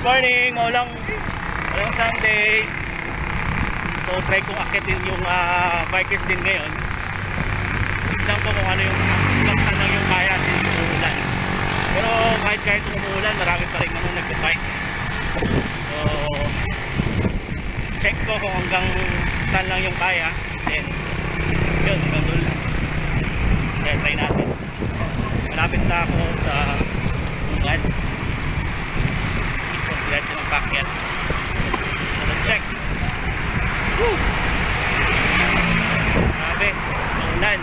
morning, walang Sunday. So try kong akitin yung bikers din ngayon. Tignan ko kung ano yung saan lang yung kaya since umuulan. Pero kahit umuulan, marami pa rin naman nagbe-bike. So check ko kung hanggang saan lang yung kaya. Then yun, hanggang doon lang. Kaya try natin. Malapit na ako sa bungad. So diretso ng packet. So let's check. Woo! Grabe, maulan.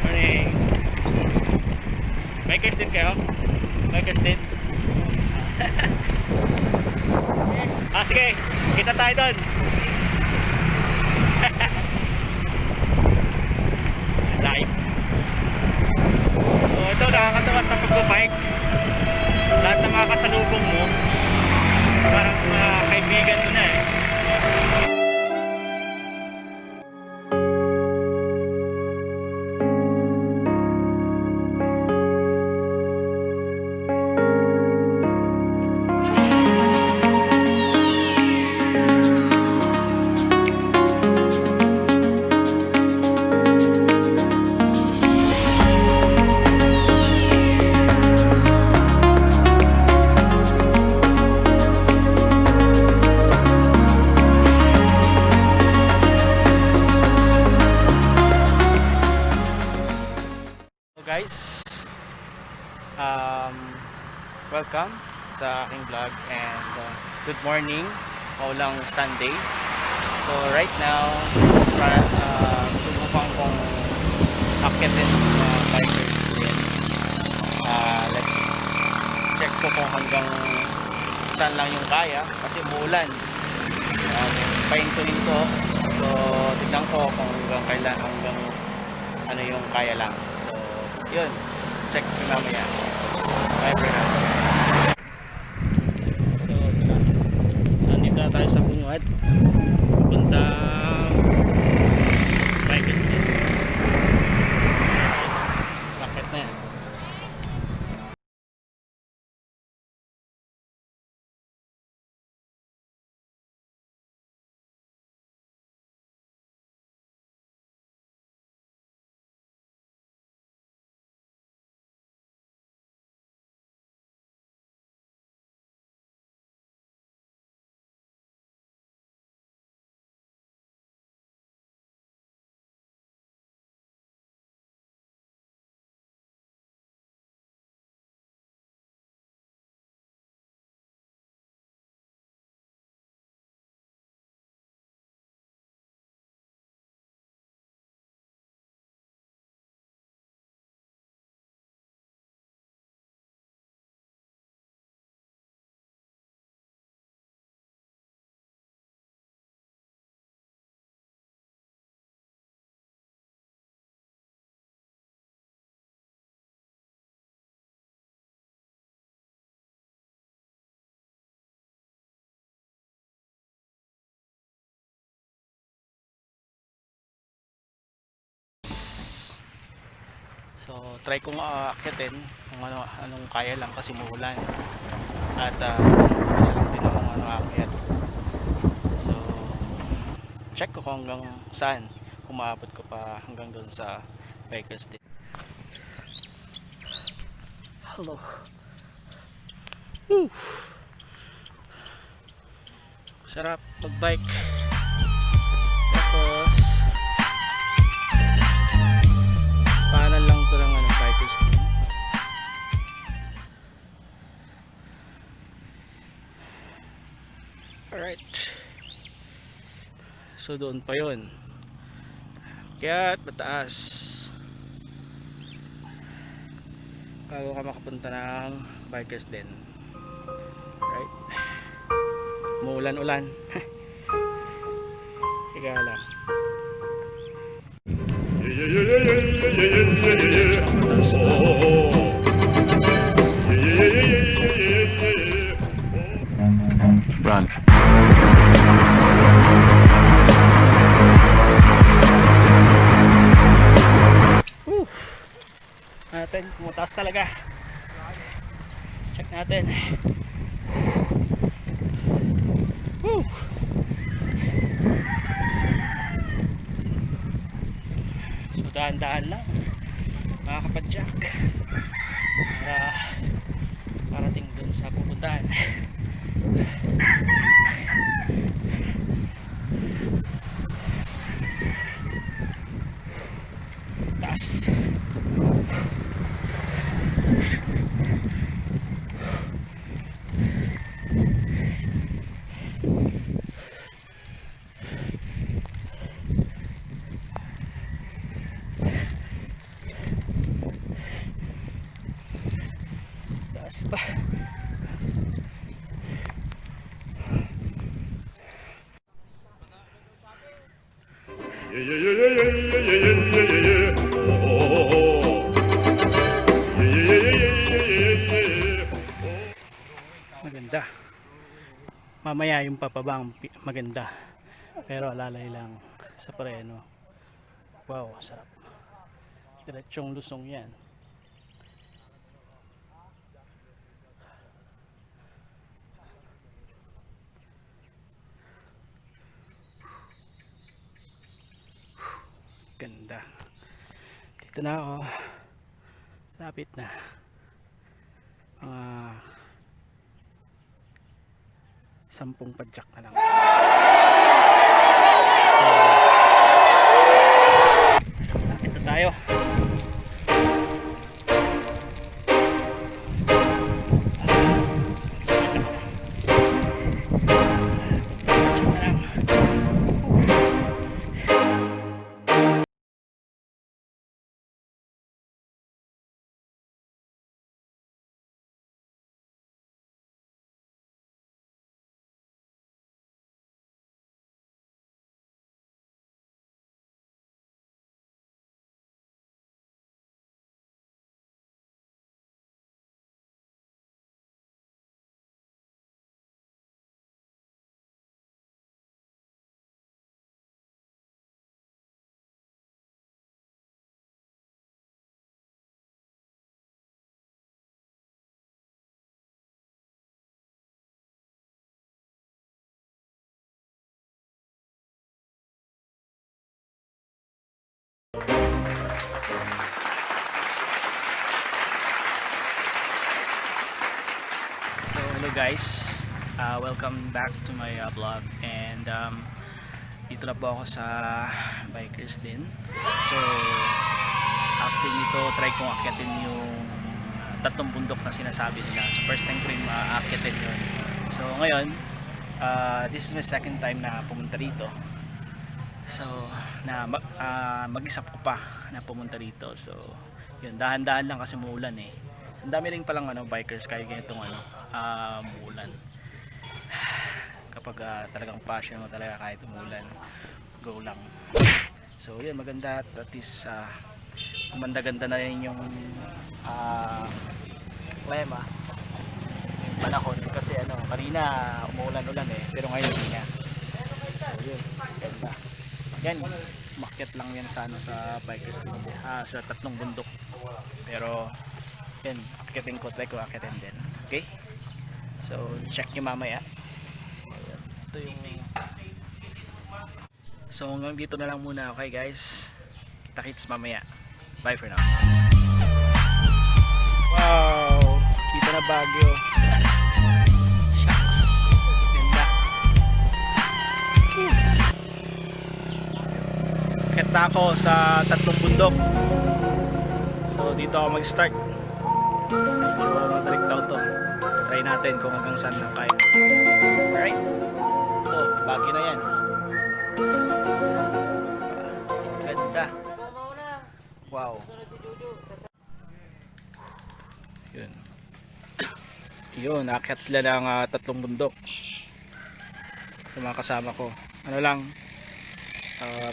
Morning. Bikers din kayo? Bikers din? Sige, kita tayo doon. Live. So ito, nakakatawa sa pag-bike. Lahat ng mga kasalubong mo parang mga kaibigan mo na eh. Guys, welcome sa aking vlog and good morning, maulang Sunday. So right now subukan kong akitin mga bikers din. Let's check ko kung hanggang saan lang yung kaya kasi umuulan. Pahintuin ko, so tignan ko kung hanggang kailan, hanggang ano yung kaya lang. Yun, check ko mamaya. Bye for now. So, nandito na tayo sa bungad. Puntang bike. Bakit na yan? So try kong akitin kung anong kaya lang kasi umuulan. At isa lang din akong aakyat. So check ko kung hanggang saan, kung maabot ko pa hanggang doon sa bikers din. Hello. Woo! Sarap mag-bike. Tapos paanan lang ito ng bikers din. Alright. So doon pa yun. Kaya't mataas. Bago ka makapunta ng bikers din. Right? Muulan-ulan. Higa lang. Run. natin kung mataas talaga. Check natin. Woo! So dahan-dahan lang mga kapadyak para parating dun sa pupuntahan. Taas. Taas pa. Maganda. Mamaya yung papabang maganda. Pero alalay lang sa preno. Wow, sarap. Diretsong lusong yan. Ganda. Dito na ako. Lapit na. Mga 10 padyak na lang. Lapit na tayo. Padyak na lang. So hello guys, welcome back to my vlog, and dito na po ako sa Bikers din. So after nito, try kong akyatin yung tatlong bundok na sinasabi nila. So first time ko rin maakyatin yun. So ngayon, this is my second time na pumunta rito. So mag-isap ko pa na pumunta rito. So yun, dahan-dahan lang kasi muulan eh. Ang dami rin palang bikers kahit ganitong umulan. Kapag talagang passion mo talaga kahit umulan, go lang. So yun, maganda at least ganda na rin yung klima, yung panahon, kasi kanina umulan-ulan eh, pero ngayon hindi na. So yun, ganda. Yan, umakyat lang yan sa bikers sa tatlong bundok, pero yan, akyatin ko, try ko akyatin din. Okay, so check nyo mamaya. So yan, ito yung so hanggang dito na lang muna. Okay guys, kita-kits mamaya. Bye for now. Wow, kita na Baguio. Shucks, ganda. Kesta ako sa tatlong bundok. So dito ako mag-start. Medyo mabaliktaw to. Try natin kung hanggang saan lang kaya. Alright, ito, Baguio na yan. Ganda. Wow. Yun. Yun, naakyat sila ng tatlong bundok. Sa mga kasama ko. Ano lang,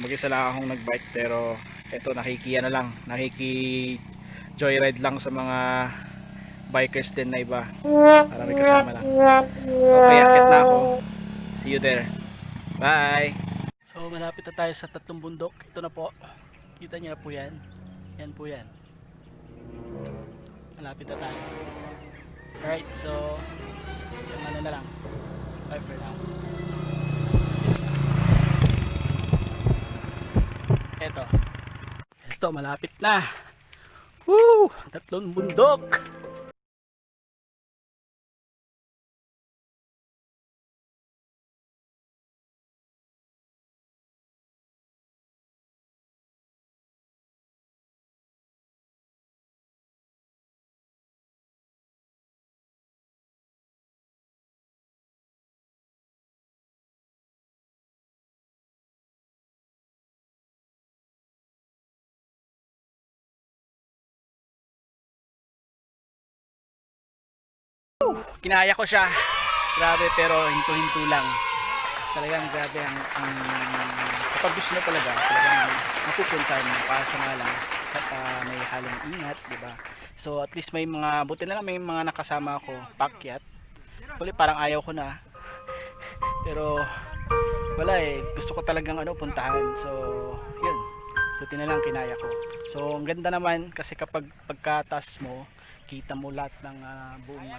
mag-isa lang akong nagbike, pero eto nakiki-joyride lang sa mga bikers din na iba. Para may kasama lang. Okay, akyat na ako. See you there. Bye! So malapit na tayo sa tatlong bundok. Ito na po. Kita niyo na po yan. Yan po yan. Malapit na tayo. Alright, so yung ano na lang. Bye for now. Ito malapit na. Woo! 3 bundok. Kinaya ko siya. Grabe, pero hinto-hinto lang. Talagang grabe ang kapag gusto mo talagang mapupunta mo para sa nga lang at may halong ingat, di ba? So at least may mga, buti na lang may mga nakasama ako, pakyat. Actually parang ayaw ko na. Pero wala eh, gusto ko talagang puntahan. So yun, buti na lang kinaya ko. So ang ganda naman kasi kapag pagkatas mo, kita mo lahat ng buong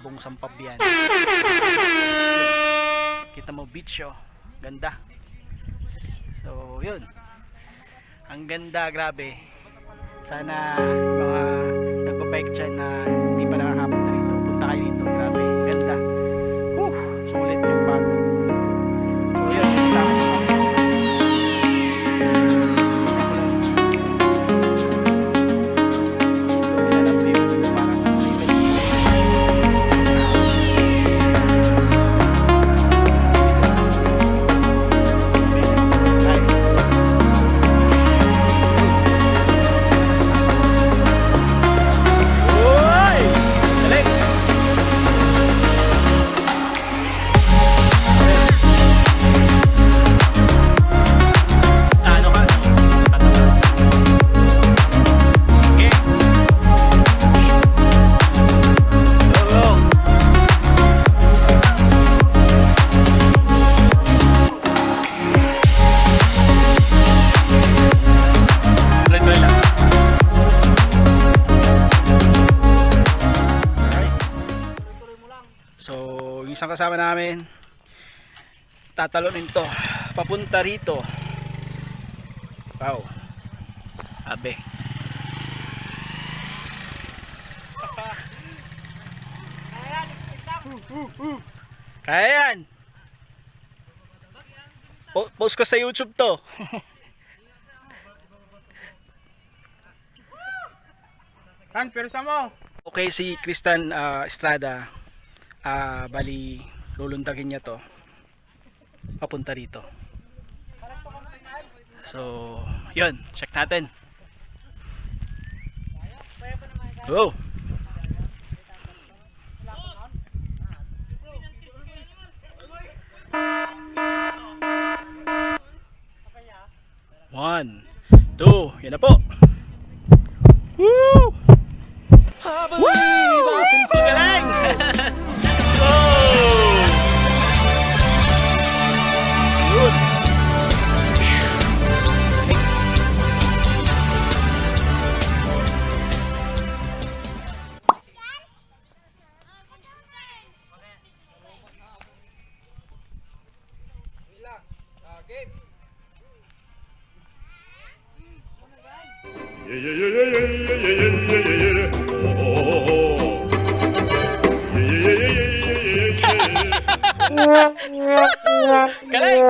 buong Sampabian. Kita mo beach, ganda. So yun, ang ganda, grabe. Sana yung mga nagbabike dyan na hindi pa nakakapunta rito, punta kayo dito, grabe, ganda. Sulit yung pagod. So yun, isang kasama namin tatalonin to papunta rito. Wow, abe. Kaya yan. Post ko sa YouTube to. Okay, si Kristan Estrada, bali lulundagin niya to papunta rito. So yun, check natin. Go. One, two, yan na po. Woo! Magaling! Go! Good. Galing!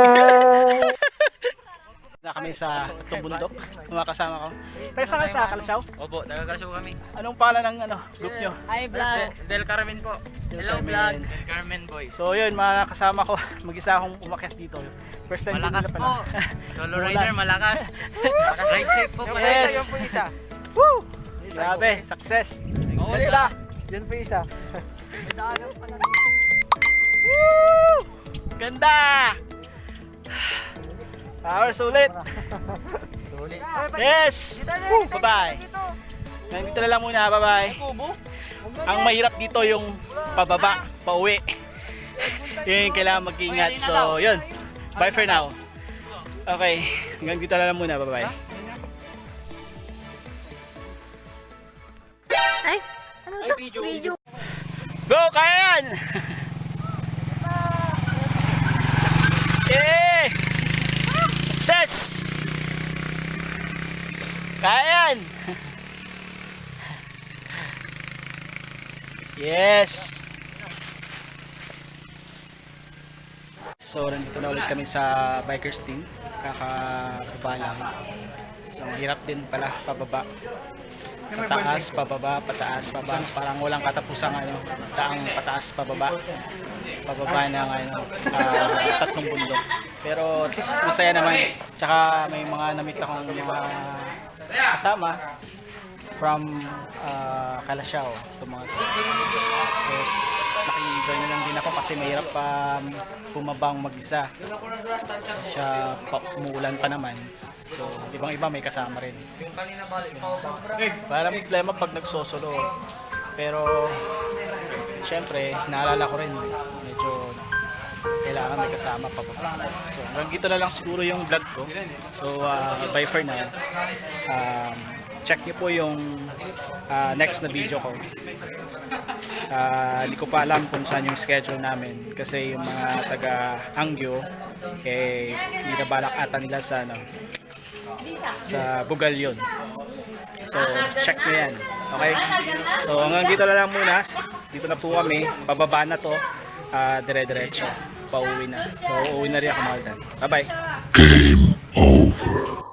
Na kami sa itong bundok, mga kasama ko. Tayo sa kayo sa Kalasyaw? Opo, taga-Kalasyaw kami. Anong pangalan ng group nyo? Hi vlog! Del Carmen po. Hello vlog! Del Carmen boys. So yun, mga kasama ko, mag-isa akong umakyat dito. First time Malakas din po. nila pala. Solo rider, malakas. Ride safe po pala. Yes! Yung po isa. Woo! Grabe, success! Oo, Yan po isa. Woo! Ganda! Power sulit! Yes! Woo! Bye-bye! Nandito na lang muna, bye-bye! Ang mahirap dito yung pababa, pauwi. Yun, kailangan mag-ingat. So, yun. Bye for now. Okay, hanggang dito na lang muna, bye-bye. to? Video. Go, kaya yan! Yay! Success! Kaya yan! Yes! So, nandito na ulit kami sa bikers team. Kakababa lang. So, ang hirap din pala, pababa. Pataas, pababa, pataas, pababa. Parang walang katapusang taang pataas, pababa. Pababa ng tatlong bundok. Pero at least masaya naman. Tsaka may mga namit akong mga kasama from Calasiao. So naki-join na lang din ako kasi mahirap pa bumabang mag-isa. Siya umuulan pa naman. So ibang iba may kasama rin. Parang problema pag nagsosolo. Pero syempre naalala ko rin medyo kailangan may kasama pa pa. So hanggang dito na lang siguro yung vlog ko. So bye for now. Check niyo po yung next na video ko. Hindi ko pa alam kung saan yung schedule namin kasi yung mga taga Anguio hindi na balak ata nila sa sa Bugal yun. So check nyo yan. Okay? So hanggang dito na lang muna. Dito na po kami. Pababa na to. Dire-diretso. Pauwi na. So uuwi na rin ako mga. Bye bye. Game over.